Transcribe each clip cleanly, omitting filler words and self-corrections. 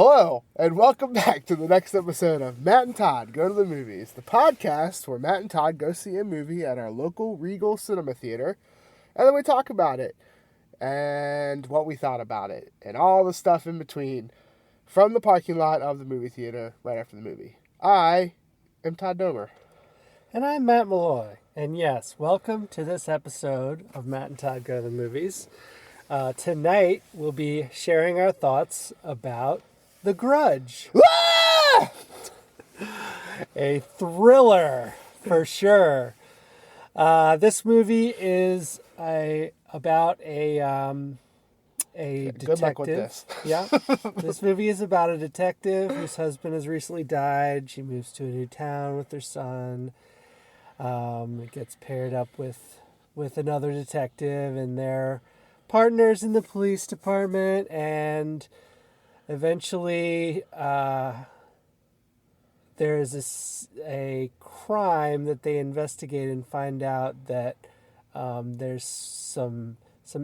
Hello, and welcome back to the next episode of Matt and Todd Go to the Movies, the podcast where Matt and Todd go see a movie at our local Regal Cinema Theater, and then we talk about it, and what we thought about it, and all the stuff in between, from the parking lot of the movie theater right after the movie. I am Todd Domer. And I'm Matt Malloy. And yes, welcome to this episode of Matt and Todd Go to the Movies. Tonight, we'll be sharing our thoughts about The Grudge. Ah! A thriller, for sure. This movie is about a detective. Good luck with this. Yeah. This movie is about a detective whose husband has recently died. She moves to a new town with her son. Gets paired up with another detective, and they're partners in the police department, and eventually there's a crime that they investigate and find out that there's some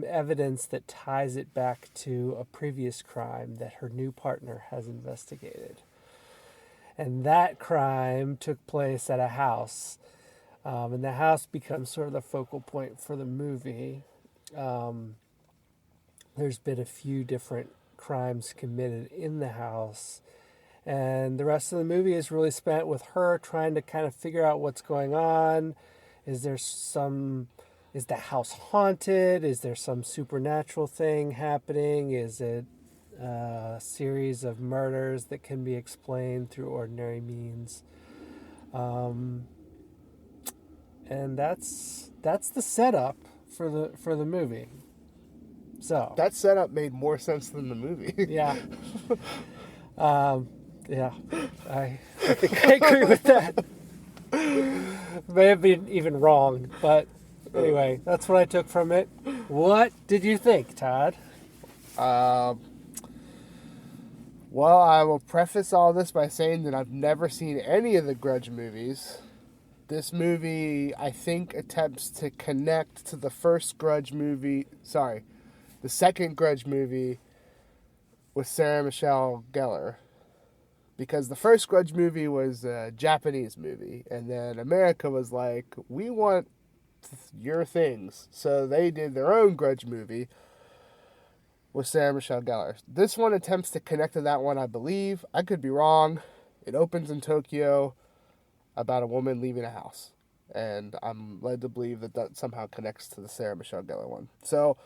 evidence that ties it back to a previous crime that her new partner has investigated. And that crime took place at a house. And the house becomes sort of the focal point for the movie. There's been a few different crimes committed in the house. And the rest of the movie is really spent with her trying to kind of figure out what's going on. Is the house haunted? Is there some supernatural thing happening? Is it a series of murders that can be explained through ordinary means? And that's the setup for the movie. So That setup made more sense than the movie. yeah, yeah, I think I agree with that. May have been even wrong, but anyway, that's what I took from it. What did you think, Todd? Well, I will preface all this by saying that I've never seen any of the Grudge movies. This movie, I think, attempts to connect to the second Grudge movie with Sarah Michelle Gellar. Because the first Grudge movie was a Japanese movie, and then America was like, we want your things. So they did their own Grudge movie with Sarah Michelle Gellar. This one attempts to connect to that one, I believe. I could be wrong. It opens in Tokyo, about a woman leaving a house. And I'm led to believe that somehow connects to the Sarah Michelle Gellar one. So,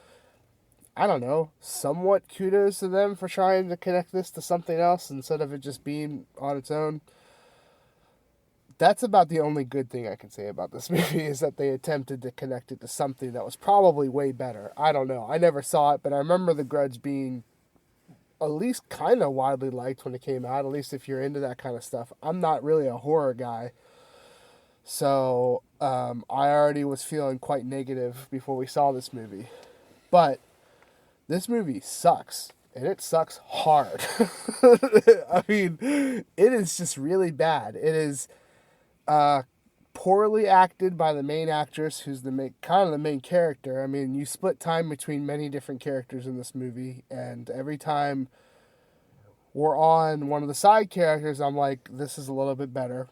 I don't know, somewhat kudos to them for trying to connect this to something else instead of it just being on its own. That's about the only good thing I can say about this movie, is that they attempted to connect it to something that was probably way better. I don't know. I never saw it, but I remember The Grudge being at least kind of widely liked when it came out, at least if you're into that kind of stuff. I'm not really a horror guy, so I already was feeling quite negative before we saw this movie. But this movie sucks, and it sucks hard. I mean, it is just really bad. It is poorly acted by the main actress, who's the main character. I mean, you split time between many different characters in this movie, and every time we're on one of the side characters, I'm like, this is a little bit better.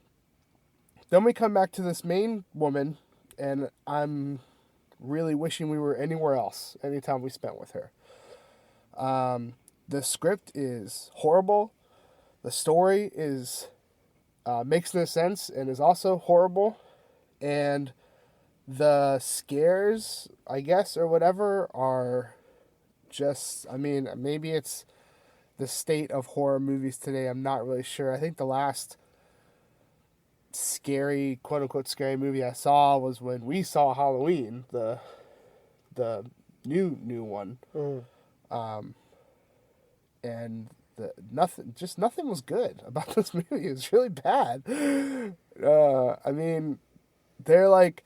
Then we come back to this main woman, and I'm really wishing we were anywhere else anytime we spent with her. The script is horrible. The story makes no sense and is also horrible. And the scares, I guess, or whatever, are just, I mean, maybe it's the state of horror movies today. I'm not really sure. I think the last scary, quote-unquote scary movie I saw was when we saw Halloween, the new one. And nothing was good about this movie. It was really bad. I mean, they're like,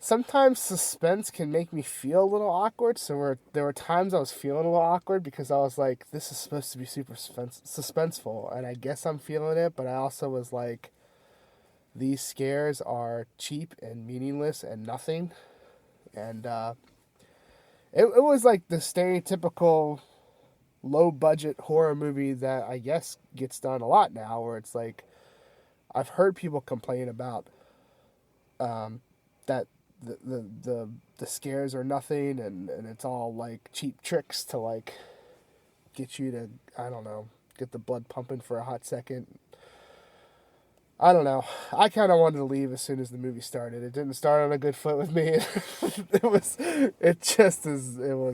sometimes suspense can make me feel a little awkward. So there were times I was feeling a little awkward because I was like, this is supposed to be super suspenseful, and I guess I'm feeling it. But I also was like, these scares are cheap and meaningless and nothing. And it was like the stereotypical low budget horror movie that I guess gets done a lot now, where it's like I've heard people complain about that the scares are nothing, and it's all like cheap tricks to like get you to, I don't know, get the blood pumping for a hot second. I don't know. I kind of wanted to leave as soon as the movie started. It didn't start on a good foot with me. It was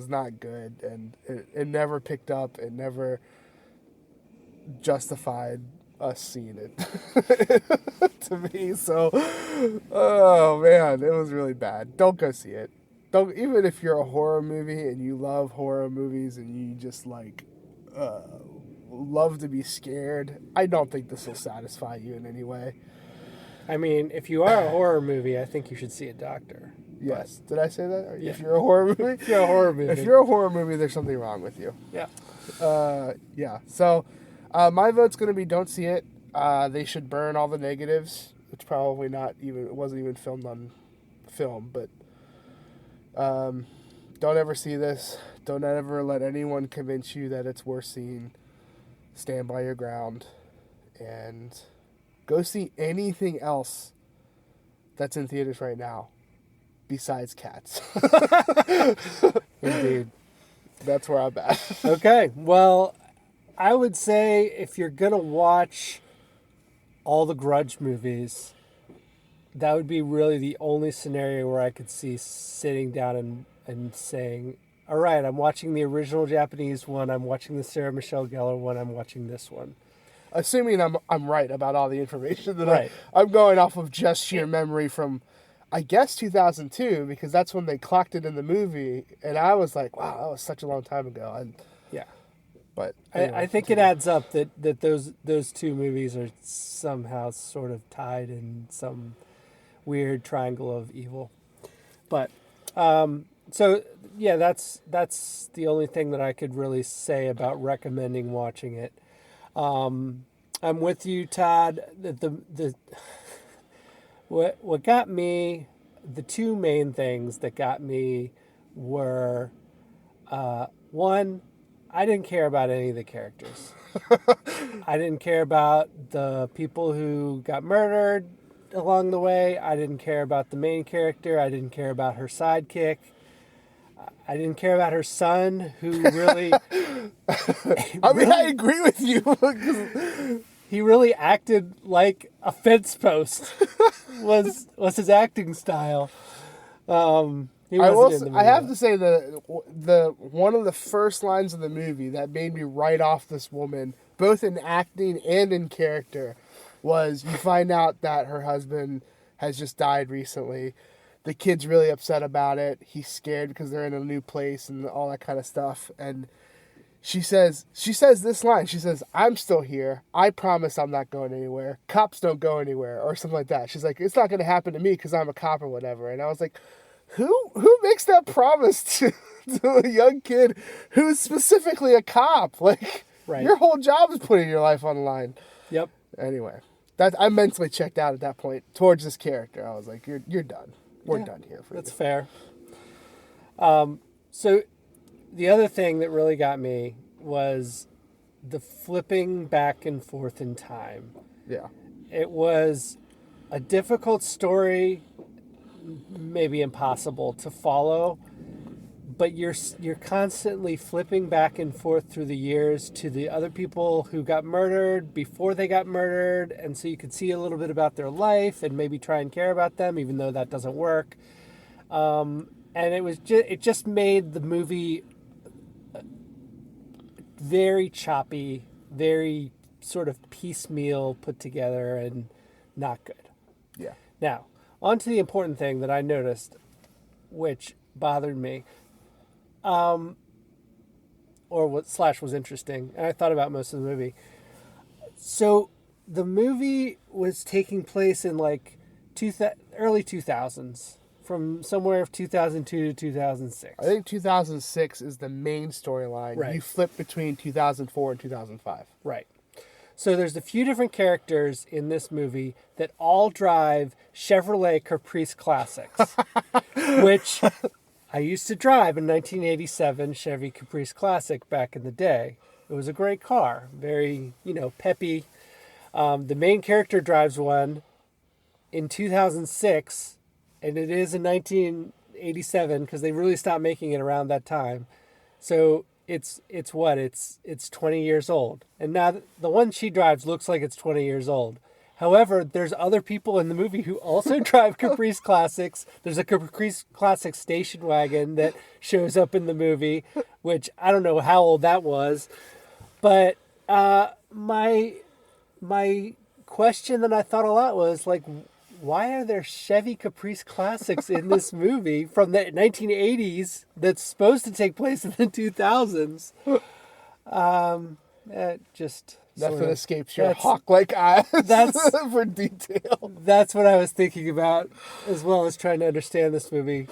not good, and it never picked up. It never justified us seeing it to me. So, oh man, it was really bad. Don't go see it. Don't, even if you're a horror movie and you love horror movies and you just like love to be scared, I don't think this will satisfy you in any way. I mean, if you are a horror movie, I think you should see a doctor. Yes. Did I say that? Yeah. If you're a horror movie? If you're a horror movie. If you're a horror movie, there's something wrong with you. Yeah. Yeah. So, my vote's going to be don't see it. They should burn all the negatives. It's probably not even, it wasn't even filmed on film, but don't ever see this. Don't ever let anyone convince you that it's worth seeing. Stand by your ground and go see anything else that's in theaters right now besides Cats. Indeed. That's where I'm at. Okay. Well, I would say if you're going to watch all the Grudge movies, that would be really the only scenario where I could see sitting down and saying, all right, I'm watching the original Japanese one, I'm watching the Sarah Michelle Gellar one, I'm watching this one. Assuming I'm right about all the information that right. I'm going off of just sheer memory from, I guess, 2002, because that's when they clocked it in the movie, and I was like, wow, that was such a long time ago. And yeah. But anyway, I think it adds up that those two movies are somehow sort of tied in some weird triangle of evil. But so yeah, that's the only thing that I could really say about recommending watching it. I'm with you, Todd. What got me, the two main things that got me were one, I didn't care about any of the characters. I didn't care about the people who got murdered along the way. I didn't care about the main character. I didn't care about her sidekick. I didn't care about her son, who really... I agree with you. He really acted like a fence post. was his acting style. I have to say the one of the first lines of the movie that made me write off this woman, both in acting and in character, was you find out that her husband has just died recently. The kid's really upset about it. He's scared because they're in a new place and all that kind of stuff. And she says this line. She says, "I'm still here. I promise I'm not going anywhere. Cops don't go anywhere," or something like that. She's like, "It's not going to happen to me because I'm a cop or whatever." And I was like, Who makes that promise to a young kid who's specifically a cop? Like, right. Your whole job is putting your life on the line. Yep. Anyway, I mentally checked out at that point towards this character. I was like, you're done. We're done here for you. That's fair. So the other thing that really got me was the flipping back and forth in time. Yeah. It was a difficult story, maybe impossible to follow, but you're constantly flipping back and forth through the years to the other people who got murdered before they got murdered, and so you could see a little bit about their life and maybe try and care about them, even though that doesn't work. And it just made the movie very choppy, very sort of piecemeal put together, and not good. Yeah. Now, on to the important thing that I noticed, which bothered me, or was interesting, and I thought about most of the movie. So the movie was taking place in like early 2000s, from somewhere of 2002 to 2006. I think 2006 is the main storyline. Right. You flip between 2004 and 2005. Right. So there's a few different characters in this movie that all drive Chevrolet Caprice Classics, which I used to drive a 1987 Chevy Caprice Classic back in the day. It was a great car, very, peppy. The main character drives one in 2006, and it is in 1987 because they really stopped making it around that time. So it's 20 years old. And now the one she drives looks like it's 20 years old. However, there's other people in the movie who also drive Caprice Classics. There's a Caprice Classic station wagon that shows up in the movie, which I don't know how old that was. But my question that I thought a lot was, like, why are there Chevy Caprice Classics in this movie from the 1980s that's supposed to take place in the 2000s? It just... Nothing escapes your hawk-like eyes for detail. That's what I was thinking about, as well as trying to understand this movie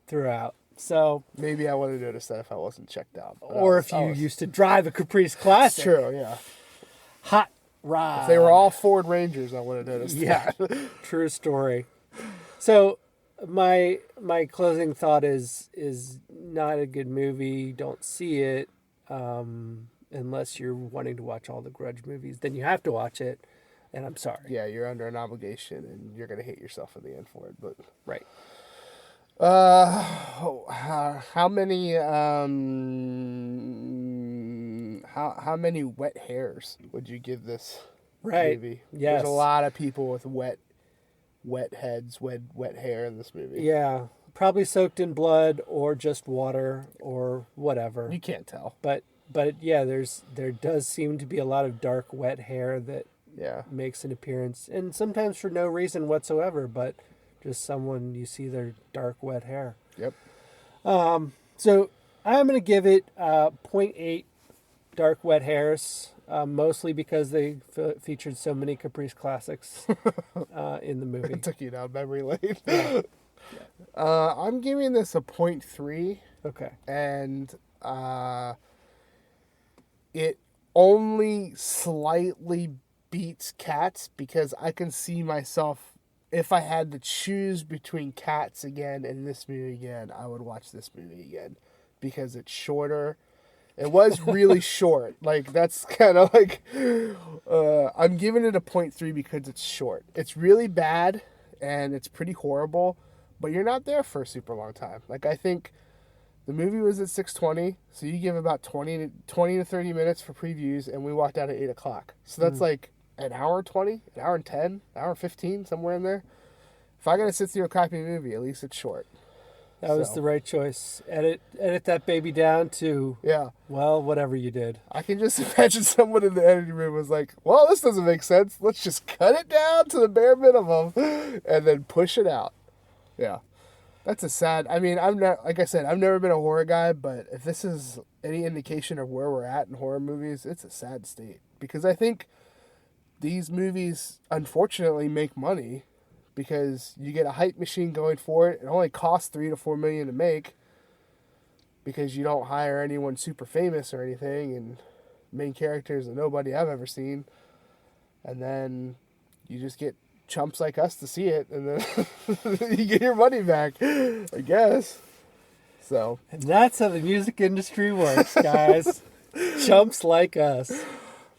throughout. So maybe I would have noticed that if I wasn't checked out. Or if you used to drive a Caprice Classic. True, yeah. Hot rod. If they were all Ford Rangers, I would have noticed that. True story. So my closing thought is not a good movie. Don't see it. Unless you're wanting to watch all the Grudge movies, then you have to watch it, and I'm sorry. Yeah, you're under an obligation, and you're going to hate yourself in the end for it. But right. How many how many wet hairs would you give this movie? Yes. There's a lot of people with wet heads, wet hair in this movie. Yeah, probably soaked in blood or just water or whatever. You can't tell, but yeah, there does seem to be a lot of dark, wet hair that makes an appearance, and sometimes for no reason whatsoever, but just someone you see their dark, wet hair. Yep. So I'm going to give it 0.8 dark, wet hairs, mostly because they featured so many Caprice Classics in the movie. It took you down memory lane. Yeah. I'm giving this a 0.3. Okay. And it only slightly beats Cats because I can see myself, if I had to choose between Cats again and this movie again, I would watch this movie again because it's shorter. It was really short. Like, that's kind of like, I'm giving it a 0.3 because it's short. It's really bad and it's pretty horrible, but you're not there for a super long time. Like, I think the movie was at 6:20, so you give about 20 to 30 minutes for previews, and we walked out at 8 o'clock. So that's like an hour 20, an hour and 10, an hour 15, somewhere in there. If I got to sit through a crappy movie, at least it's short. That was the right choice. Edit that baby down to, well, whatever you did. I can just imagine someone in the editing room was like, well, this doesn't make sense. Let's just cut it down to the bare minimum and then push it out. Yeah. That's a sad... I mean, I'm not... Like I said, I've never been a horror guy, but if this is any indication of where we're at in horror movies, it's a sad state. Because I think these movies, unfortunately, make money because you get a hype machine going for it. It only costs $3 to $4 million to make because you don't hire anyone super famous or anything, and main characters are nobody I've ever seen. And then you just get chumps like us to see it, and then you get your money back, I guess. So, and that's how the music industry works, guys. Chumps like us.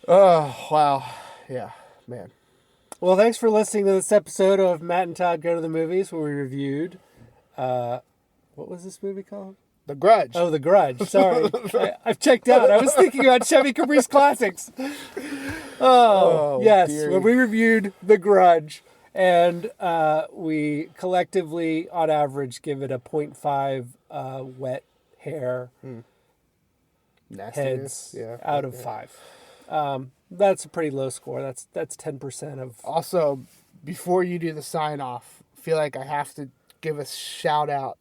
Oh, wow. Yeah, man. Well, thanks for listening to this episode of Matt and Todd Go to the Movies, where we reviewed what was this movie called? The Grudge. Oh, The Grudge. Sorry. I've checked out. I was thinking about Chevy Caprice Classics. Oh, yes. Dearie. When we reviewed The Grudge, and we collectively, on average, give it a 0.5 wet hair heads out of 5. That's a pretty low score. That's 10% of... Also, before you do the sign-off, I feel like I have to give a shout-out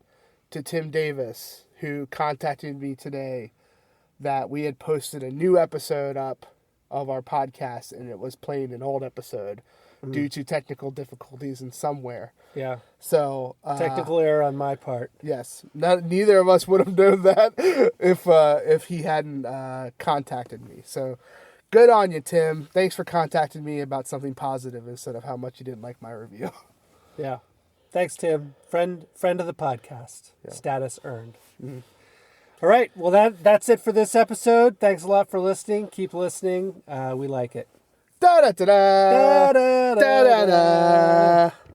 to Tim Davis, who contacted me today that we had posted a new episode up of our podcast, and it was playing an old episode due to technical difficulties in somewhere. Yeah. So technical error on my part. Yes. Neither of us would have known that if he hadn't contacted me. So good on you, Tim. Thanks for contacting me about something positive instead of how much you didn't like my review. Yeah. Thanks, Tim. Friend of the podcast. Yeah. Status earned. Mm-hmm. All right. Well, that's it for this episode. Thanks a lot for listening. Keep listening. We like it. Da da da da da da da.